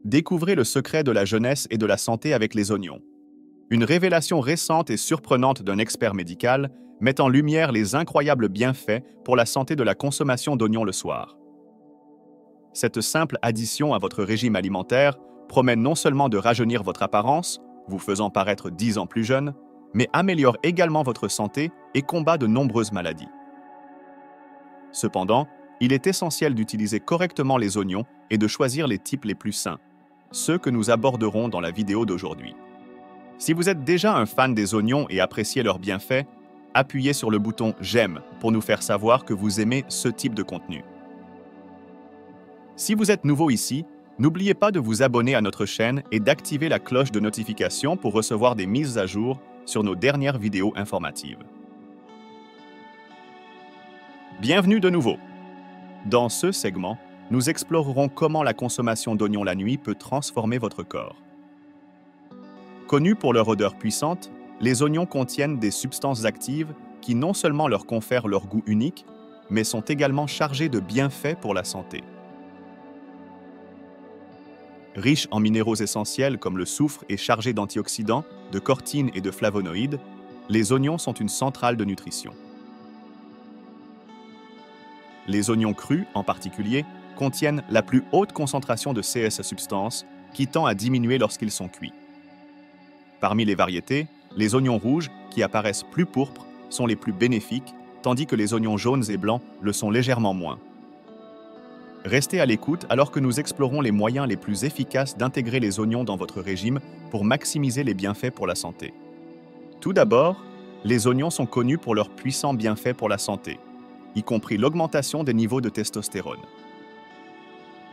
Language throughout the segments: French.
Découvrez le secret de la jeunesse et de la santé avec les oignons. Une révélation récente et surprenante d'un expert médical met en lumière les incroyables bienfaits pour la santé de la consommation d'oignons le soir. Cette simple addition à votre régime alimentaire promet non seulement de rajeunir votre apparence, vous faisant paraître 10 ans plus jeune, mais améliore également votre santé et combat de nombreuses maladies. Cependant, il est essentiel d'utiliser correctement les oignons et de choisir les types les plus sains, ceux que nous aborderons dans la vidéo d'aujourd'hui. Si vous êtes déjà un fan des oignons et appréciez leurs bienfaits, appuyez sur le bouton « J'aime » pour nous faire savoir que vous aimez ce type de contenu. Si vous êtes nouveau ici, n'oubliez pas de vous abonner à notre chaîne et d'activer la cloche de notification pour recevoir des mises à jour sur nos dernières vidéos informatives. Bienvenue de nouveau! Dans ce segment, nous explorerons comment la consommation d'oignons la nuit peut transformer votre corps. Connus pour leur odeur puissante, les oignons contiennent des substances actives qui non seulement leur confèrent leur goût unique, mais sont également chargés de bienfaits pour la santé. Riches en minéraux essentiels comme le soufre et chargés d'antioxydants, de cortine et de flavonoïdes, les oignons sont une centrale de nutrition. Les oignons crus, en particulier, contiennent la plus haute concentration de ces substances qui tend à diminuer lorsqu'ils sont cuits. Parmi les variétés, les oignons rouges, qui apparaissent plus pourpres, sont les plus bénéfiques, tandis que les oignons jaunes et blancs le sont légèrement moins. Restez à l'écoute alors que nous explorons les moyens les plus efficaces d'intégrer les oignons dans votre régime pour maximiser les bienfaits pour la santé. Tout d'abord, les oignons sont connus pour leurs puissants bienfaits pour la santé, y compris l'augmentation des niveaux de testostérone.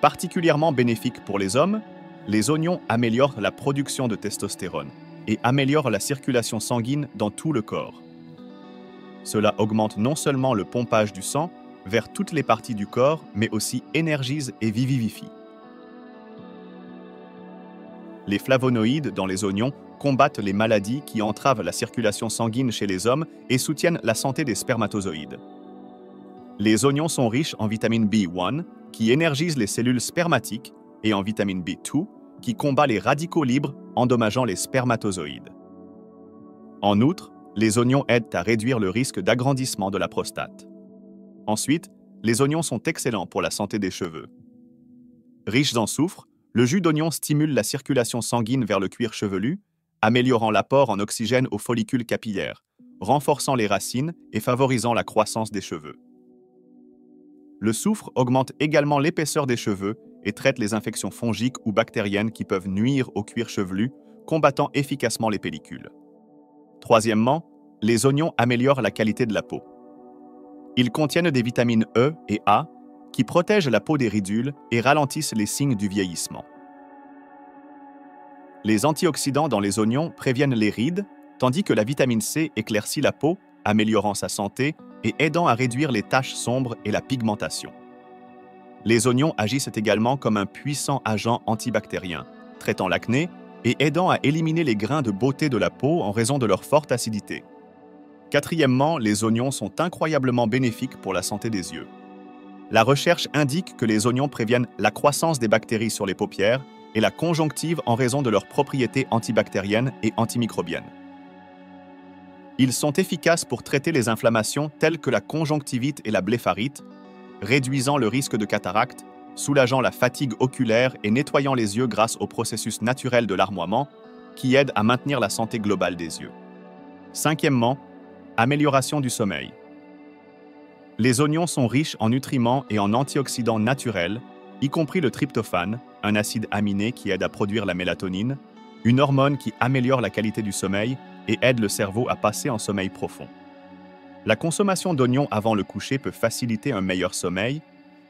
Particulièrement bénéfiques pour les hommes, les oignons améliorent la production de testostérone et améliorent la circulation sanguine dans tout le corps. Cela augmente non seulement le pompage du sang vers toutes les parties du corps, mais aussi énergise et vivifie. Les flavonoïdes dans les oignons combattent les maladies qui entravent la circulation sanguine chez les hommes et soutiennent la santé des spermatozoïdes. Les oignons sont riches en vitamine B1, qui énergise les cellules spermatiques, et en vitamine B2, qui combat les radicaux libres, endommageant les spermatozoïdes. En outre, les oignons aident à réduire le risque d'agrandissement de la prostate. Ensuite, les oignons sont excellents pour la santé des cheveux. Riches en soufre, le jus d'oignon stimule la circulation sanguine vers le cuir chevelu, améliorant l'apport en oxygène aux follicules capillaires, renforçant les racines et favorisant la croissance des cheveux. Le soufre augmente également l'épaisseur des cheveux et traite les infections fongiques ou bactériennes qui peuvent nuire au cuir chevelu, combattant efficacement les pellicules. Troisièmement, les oignons améliorent la qualité de la peau. Ils contiennent des vitamines E et A qui protègent la peau des ridules et ralentissent les signes du vieillissement. Les antioxydants dans les oignons préviennent les rides, tandis que la vitamine C éclaircit la peau, améliorant sa santé et aidant à réduire les taches sombres et la pigmentation. Les oignons agissent également comme un puissant agent antibactérien, traitant l'acné et aidant à éliminer les grains de beauté de la peau en raison de leur forte acidité. Quatrièmement, les oignons sont incroyablement bénéfiques pour la santé des yeux. La recherche indique que les oignons préviennent la croissance des bactéries sur les paupières et la conjonctive en raison de leurs propriétés antibactériennes et antimicrobiennes. Ils sont efficaces pour traiter les inflammations telles que la conjonctivite et la blépharite, réduisant le risque de cataracte, soulageant la fatigue oculaire et nettoyant les yeux grâce au processus naturel de larmoiement, qui aide à maintenir la santé globale des yeux. Cinquièmement, amélioration du sommeil. Les oignons sont riches en nutriments et en antioxydants naturels, y compris le tryptophane, un acide aminé qui aide à produire la mélatonine, une hormone qui améliore la qualité du sommeil et aide le cerveau à passer en sommeil profond. La consommation d'oignons avant le coucher peut faciliter un meilleur sommeil,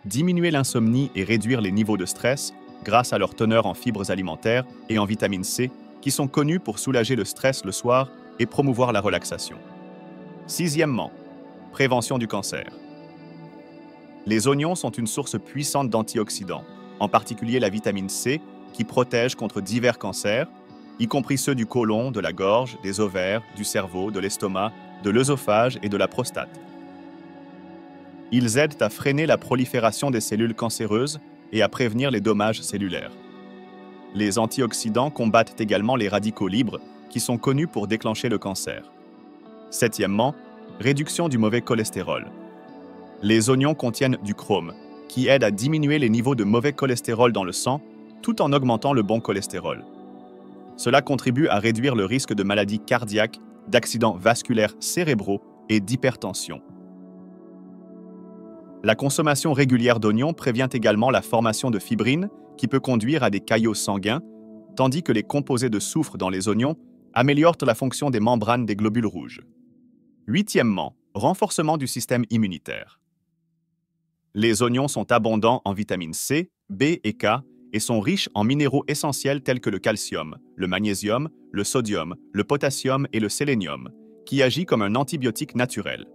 diminuer l'insomnie et réduire les niveaux de stress grâce à leur teneur en fibres alimentaires et en vitamine C, qui sont connus pour soulager le stress le soir et promouvoir la relaxation. Sixièmement, prévention du cancer. Les oignons sont une source puissante d'antioxydants, en particulier la vitamine C, qui protège contre divers cancers, y compris ceux du côlon, de la gorge, des ovaires, du cerveau, de l'estomac, de l'œsophage et de la prostate. Ils aident à freiner la prolifération des cellules cancéreuses et à prévenir les dommages cellulaires. Les antioxydants combattent également les radicaux libres, qui sont connus pour déclencher le cancer. Septièmement, réduction du mauvais cholestérol. Les oignons contiennent du chrome, qui aide à diminuer les niveaux de mauvais cholestérol dans le sang, tout en augmentant le bon cholestérol. Cela contribue à réduire le risque de maladies cardiaques, d'accidents vasculaires cérébraux et d'hypertension. La consommation régulière d'oignons prévient également la formation de fibrine, qui peut conduire à des caillots sanguins, tandis que les composés de soufre dans les oignons améliorent la fonction des membranes des globules rouges. Huitièmement, renforcement du système immunitaire. Les oignons sont abondants en vitamines C, B et K et sont riches en minéraux essentiels tels que le calcium, le magnésium, le sodium, le potassium et le sélénium, qui agit comme un antibiotique naturel.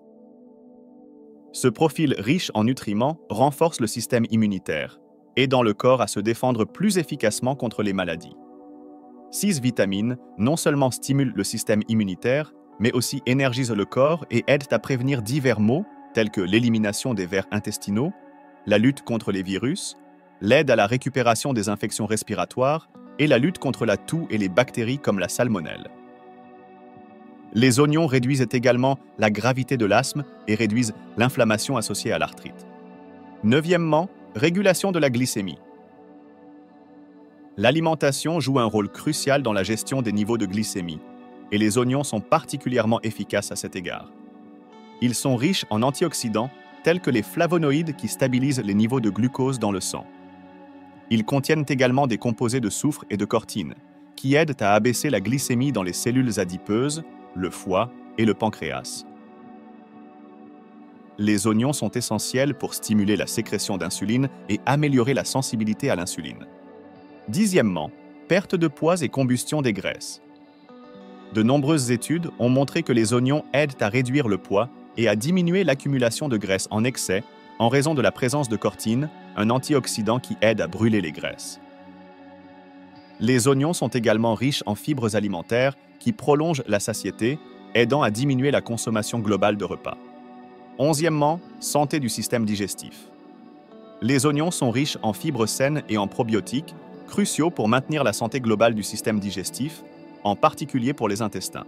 Ce profil riche en nutriments renforce le système immunitaire, aidant le corps à se défendre plus efficacement contre les maladies. 6 vitamines non seulement stimulent le système immunitaire, mais aussi énergisent le corps et aident à prévenir divers maux, tels que l'élimination des vers intestinaux, la lutte contre les virus, l'aide à la récupération des infections respiratoires et la lutte contre la toux et les bactéries comme la salmonelle. Les oignons réduisent également la gravité de l'asthme et réduisent l'inflammation associée à l'arthrite. Neuvièmement, régulation de la glycémie. L'alimentation joue un rôle crucial dans la gestion des niveaux de glycémie, et les oignons sont particulièrement efficaces à cet égard. Ils sont riches en antioxydants tels que les flavonoïdes qui stabilisent les niveaux de glucose dans le sang. Ils contiennent également des composés de soufre et de cortine, qui aident à abaisser la glycémie dans les cellules adipeuses, le foie et le pancréas. Les oignons sont essentiels pour stimuler la sécrétion d'insuline et améliorer la sensibilité à l'insuline. Dixièmement, perte de poids et combustion des graisses. De nombreuses études ont montré que les oignons aident à réduire le poids et à diminuer l'accumulation de graisse en excès en raison de la présence de cortine, un antioxydant qui aide à brûler les graisses. Les oignons sont également riches en fibres alimentaires qui prolongent la satiété, aidant à diminuer la consommation globale de repas. Onzièmement, santé du système digestif. Les oignons sont riches en fibres saines et en probiotiques, cruciaux pour maintenir la santé globale du système digestif, en particulier pour les intestins.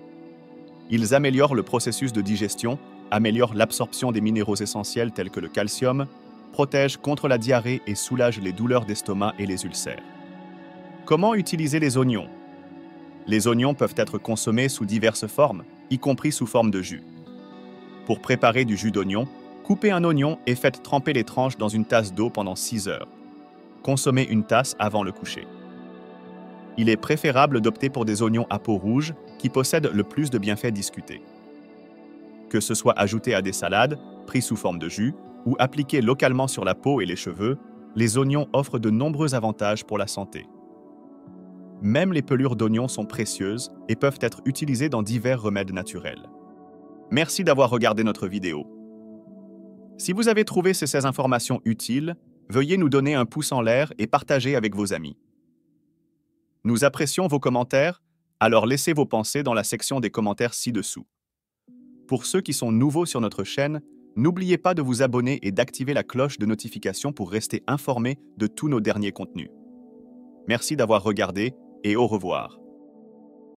Ils améliorent le processus de digestion, améliorent l'absorption des minéraux essentiels tels que le calcium, protègent contre la diarrhée et soulagent les douleurs d'estomac et les ulcères. Comment utiliser les oignons? Les oignons peuvent être consommés sous diverses formes, y compris sous forme de jus. Pour préparer du jus d'oignon, coupez un oignon et faites tremper les tranches dans une tasse d'eau pendant 6 heures. Consommez une tasse avant le coucher. Il est préférable d'opter pour des oignons à peau rouge qui possèdent le plus de bienfaits discutés. Que ce soit ajouté à des salades, pris sous forme de jus, ou appliqué localement sur la peau et les cheveux, les oignons offrent de nombreux avantages pour la santé. Même les pelures d'oignons sont précieuses et peuvent être utilisées dans divers remèdes naturels. Merci d'avoir regardé notre vidéo. Si vous avez trouvé ces 16 informations utiles, veuillez nous donner un pouce en l'air et partager avec vos amis. Nous apprécions vos commentaires, alors laissez vos pensées dans la section des commentaires ci-dessous. Pour ceux qui sont nouveaux sur notre chaîne, n'oubliez pas de vous abonner et d'activer la cloche de notification pour rester informés de tous nos derniers contenus. Merci d'avoir regardé et au revoir.